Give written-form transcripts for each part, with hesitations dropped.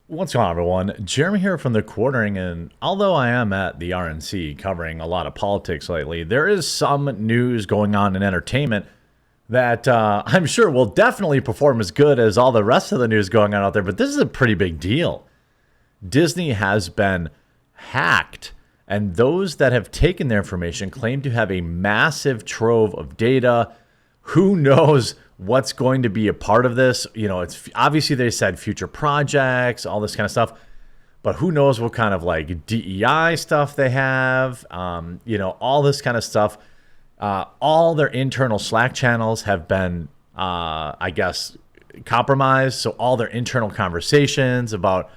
What's going on, everyone? Jeremy here from The Quartering, and although I am at the RNC covering a lot of politics lately, there is some news going on in entertainment that I'm sure will definitely perform as good as all the rest of the news going on out there, but this is a pretty big deal. Disney has been hacked, and those that have taken their information claim to have a massive trove of data. Who knows what's going to be a part of this? You know, it's obviously they said future projects, all this kind of stuff, but who knows what kind of like DEI stuff they have, all this kind of stuff. All their internal Slack channels have been, compromised. So all their internal conversations about,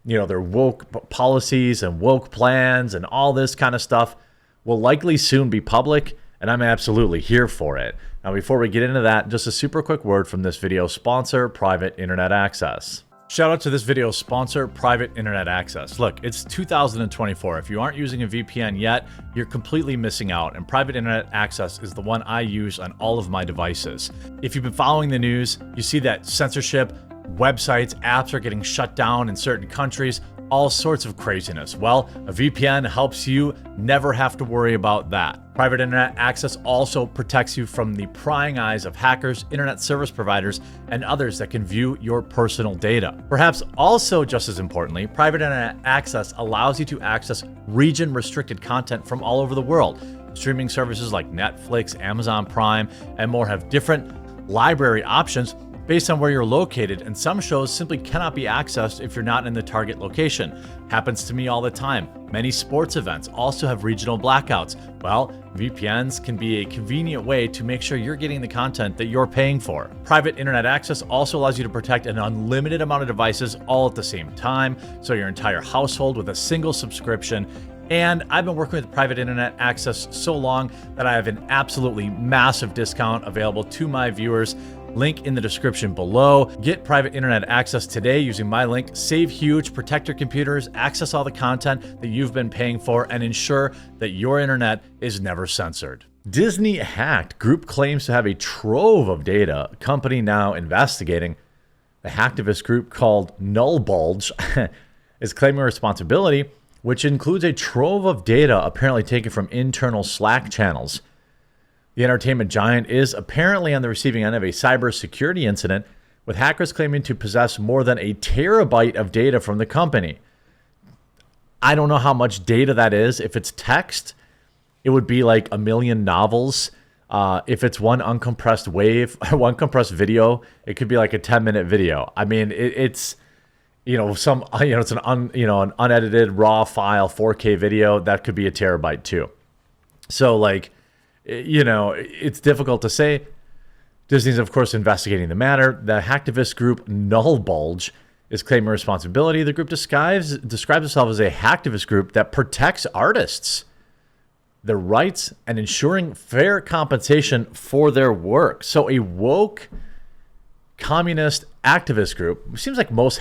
their woke policies and woke plans and all this kind of stuff will likely soon be public, and I'm absolutely here for it. Now, before we get into that, just a super quick word from this video sponsor, Private Internet Access. Shout out to this video sponsor, Private Internet Access. Look, it's 2024. If you aren't using a VPN yet, you're completely missing out, and Private Internet Access is the one I use on all of my devices. If you've been following the news, you see that censorship, websites, apps are getting shut down in certain countries, all sorts of craziness. Well, a VPN helps you never have to worry about that. Private Internet Access also protects you from the prying eyes of hackers, internet service providers, and others that can view your personal data. Perhaps also just as importantly, Private Internet Access allows you to access region-restricted content from all over the world. Streaming services like Netflix, Amazon Prime, and more have different library options based on where you're located, and some shows simply cannot be accessed if you're not in the target location. Happens to me all the time. Many sports events also have regional blackouts. Well, VPNs can be a convenient way to make sure you're getting the content that you're paying for. Private Internet Access also allows you to protect an unlimited amount of devices all at the same time, so your entire household with a single subscription. And I've been working with Private Internet Access so long that I have an absolutely massive discount available to my viewers. Link in the description below. Get Private Internet Access today using my link. Save huge, protect your computers, access all the content that you've been paying for, and ensure that your internet is never censored. Disney hacked. Group claims to have a trove of data. Company now investigating. The hacktivist group called Null Bulge is claiming responsibility, which includes a trove of data apparently taken from internal Slack channels. The entertainment giant is apparently on the receiving end of a cybersecurity incident, with hackers claiming to possess more than a terabyte of data from the company. I don't know how much data that is. If it's text, it would be like 1 million novels. If it's one uncompressed one compressed video, it could be like a 10-minute video. I mean, it's an unedited raw file, 4K video that could be a terabyte too. So it's difficult to say. Disney's, of course, investigating the matter. The hacktivist group Null Bulge is claiming responsibility. The group describes itself as a hacktivist group that protects artists, their rights, and ensuring fair compensation for their work. So a woke communist activist group. It seems like most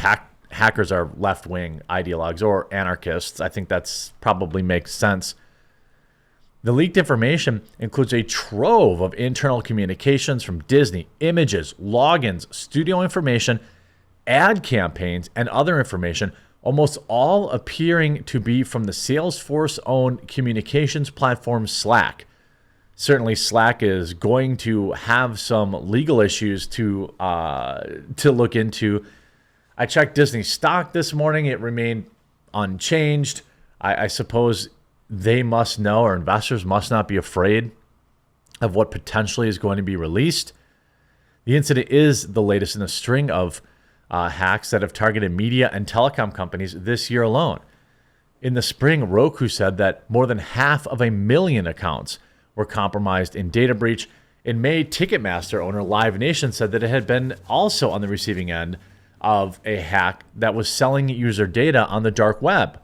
hackers are left-wing ideologues or anarchists. I think that's probably makes sense. The leaked information includes a trove of internal communications from Disney, images, logins, studio information, ad campaigns, and other information, almost all appearing to be from the Salesforce-owned communications platform Slack. Certainly, Slack is going to have some legal issues to look into. I checked Disney stock this morning. It remained unchanged. I suppose they must know, or investors must not be afraid of what potentially is going to be released. The incident is the latest in a string of hacks that have targeted media and telecom companies this year alone. In the spring, Roku said that more than 500,000 accounts were compromised in data breach. In May, Ticketmaster owner Live Nation said that it had been also on the receiving end of a hack that was selling user data on the dark web.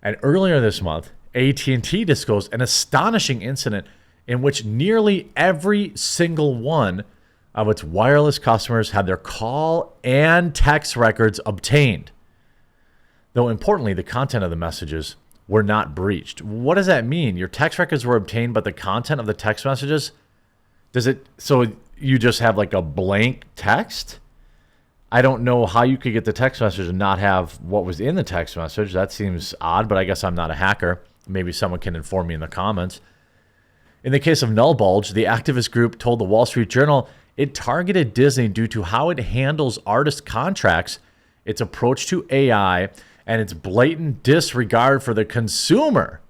And earlier this month, AT&T disclosed an astonishing incident in which nearly every single one of its wireless customers had their call and text records obtained. Though importantly, the content of the messages were not breached. What does that mean? Your text records were obtained, but the content of the text messages, so you just have like a blank text? I don't know how you could get the text message and not have what was in the text message. That seems odd, but I guess I'm not a hacker. Maybe someone can inform me in the comments. In the case of Null Bulge, the activist group told the Wall Street Journal it targeted Disney due to how it handles artist contracts, its approach to AI, and its blatant disregard for the consumer.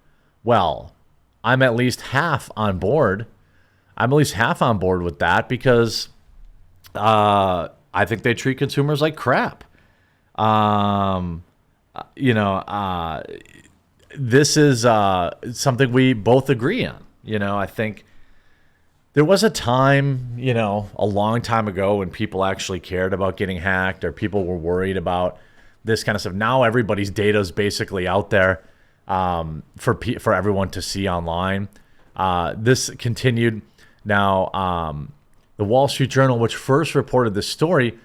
Well, I'm at least half on board. I'm at least half on board with that because I think they treat consumers like crap. This is something we both agree on. I think there was a time, a long time ago when people actually cared about getting hacked or people were worried about this kind of stuff. Now everybody's data is basically out there for everyone to see online. This continued. Now, the Wall Street Journal, which first reported this story,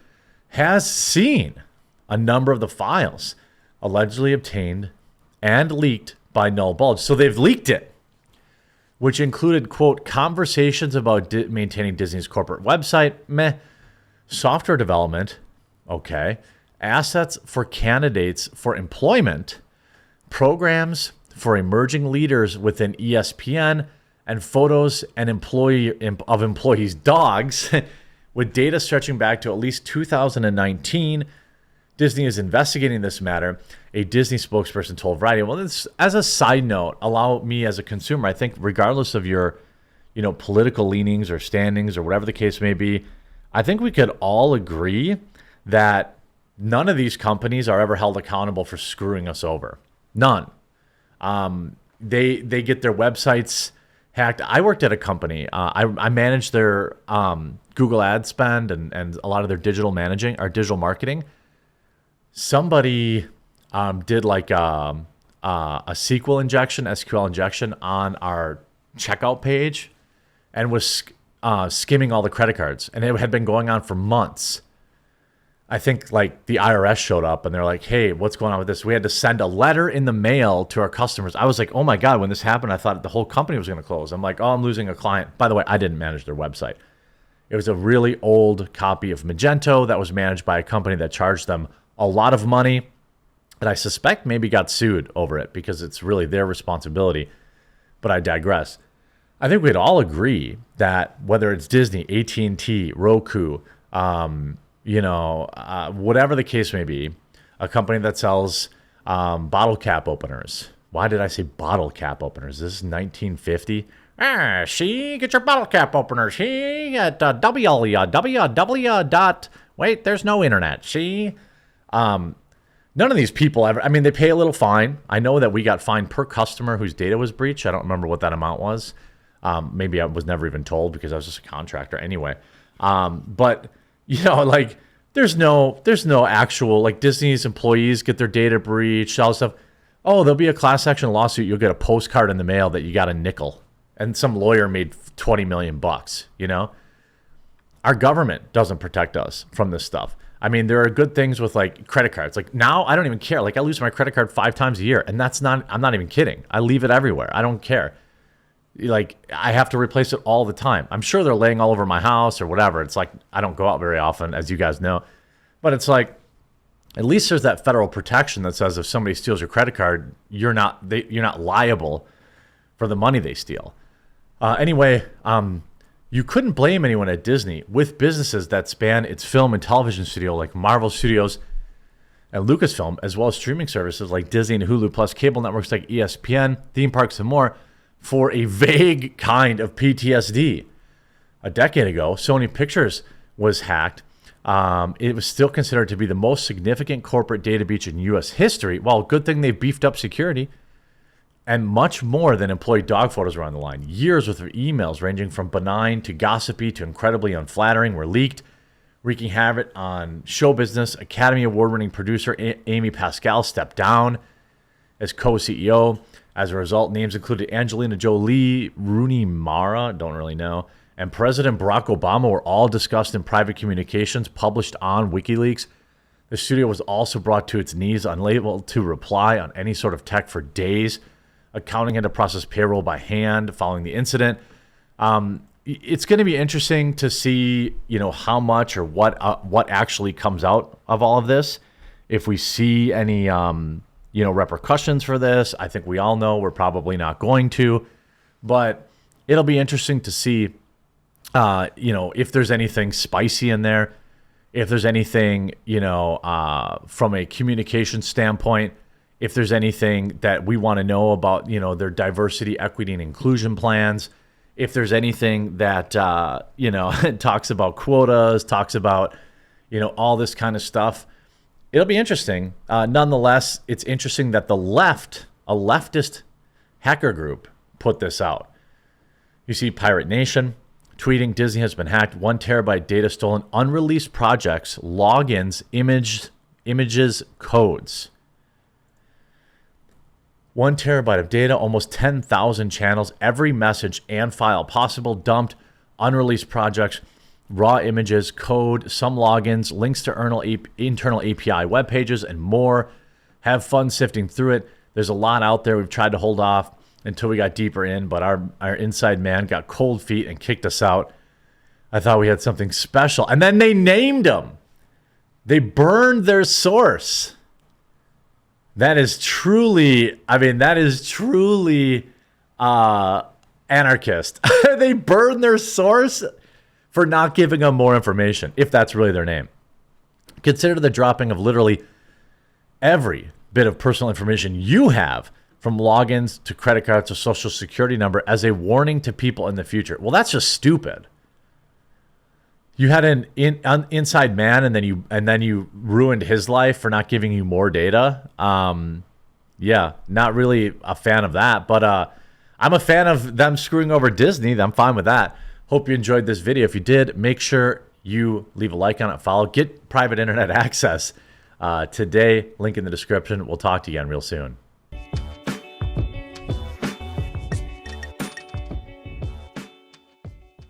has seen a number of the files allegedly obtained and leaked by Null Bulge. So they've leaked it, which included, quote, conversations about maintaining Disney's corporate website, software development, okay, assets for candidates for employment, programs for emerging leaders within ESPN, and photos and employees' dogs, with data stretching back to at least 2019. Disney is investigating this matter, a Disney spokesperson told Variety. Well, this, as a side note, allow me as a consumer, I think regardless of your, political leanings or standings or whatever the case may be, I think we could all agree that none of these companies are ever held accountable for screwing us over. None. They get their websites hacked. I worked at a company. I managed their Google ad spend and a lot of their digital marketing. Somebody did like a SQL injection on our checkout page and was skimming all the credit cards. And it had been going on for months. I think like the IRS showed up and they're like, hey, what's going on with this? We had to send a letter in the mail to our customers. I was like, oh my God, when this happened, I thought the whole company was going to close. I'm like, oh, I'm losing a client. By the way, I didn't manage their website. It was a really old copy of Magento that was managed by a company that charged them a lot of money. And I suspect maybe got sued over it because it's really their responsibility. But I digress. I think we'd all agree that whether it's Disney, AT&T, Roku, whatever the case may be, a company that sells bottle cap openers. Why did I say bottle cap openers? This is 1950. Get your bottle cap openers. She at www. Wait, there's no internet. None of these people ever. I mean, they pay a little fine. I know that we got fined per customer whose data was breached. I don't remember what that amount was. Maybe I was never even told because I was just a contractor anyway. But there's no actual, like, Disney's employees get their data breached, all this stuff. Oh, there'll be a class action lawsuit. You'll get a postcard in the mail that you got a nickel, and some lawyer made $20 million. Our government doesn't protect us from this stuff. I mean, there are good things with like credit cards. Like now, I don't even care. Like I lose my credit card 5 times a year, and I'm not even kidding. I leave it everywhere. I don't care. Like I have to replace it all the time. I'm sure they're laying all over my house or whatever. It's like I don't go out very often, as you guys know. But it's like at least there's that federal protection that says if somebody steals your credit card, you're not liable for the money they steal. Anyway, you couldn't blame anyone at Disney with businesses that span its film and television studio like Marvel Studios and Lucasfilm, as well as streaming services like Disney and Hulu, plus cable networks like ESPN, theme parks, and more, for a vague kind of PTSD. A decade ago, Sony Pictures was hacked. It was still considered to be the most significant corporate data breach in U.S. history. Well, good thing they've beefed up security. And much more than employee dog photos were on the line. Years worth of emails ranging from benign to gossipy to incredibly unflattering were leaked, wreaking havoc on show business. Academy Award-winning producer Amy Pascal stepped down as co-CEO. As a result, names included Angelina Jolie, Rooney Mara, don't really know, and President Barack Obama were all discussed in private communications published on WikiLeaks. The studio was also brought to its knees, unable to reply on any sort of tech for days. Accounting had to process payroll by hand following the incident. it's going to be interesting to see, how much or what actually comes out of all of this. If we see any, repercussions for this, I think we all know we're probably not going to, but it'll be interesting to see, if there's anything spicy in there, if there's anything, from a communication standpoint, if there's anything that we want to know about, their diversity, equity, and inclusion plans, if there's anything that, talks about quotas, talks about, all this kind of stuff. It'll be interesting. Nonetheless, it's interesting that the left, a leftist hacker group, put this out. You see Pirate Nation tweeting, Disney has been hacked, 1 terabyte data stolen, unreleased projects, logins, images, codes. 1 terabyte of data, almost 10,000 channels, every message and file possible dumped, unreleased projects, raw images, code, some logins, links to internal API web pages, and more. Have fun sifting through it. There's a lot out there. We've tried to hold off until we got deeper in, but our inside man got cold feet and kicked us out. I thought we had something special. And then they named them. They burned their source. That is truly anarchist. They burned their source for not giving them more information, if that's really their name. Consider the dropping of literally every bit of personal information you have, from logins to credit cards to social security number, as a warning to people in the future. Well, that's just stupid. You had an inside man, and then you ruined his life for not giving you more data. Yeah, not really a fan of that, but I'm a fan of them screwing over Disney. I'm fine with that. Hope you enjoyed this video. If you did, make sure you leave a like on it, follow, get private internet access today. Link in the description. We'll talk to you again real soon.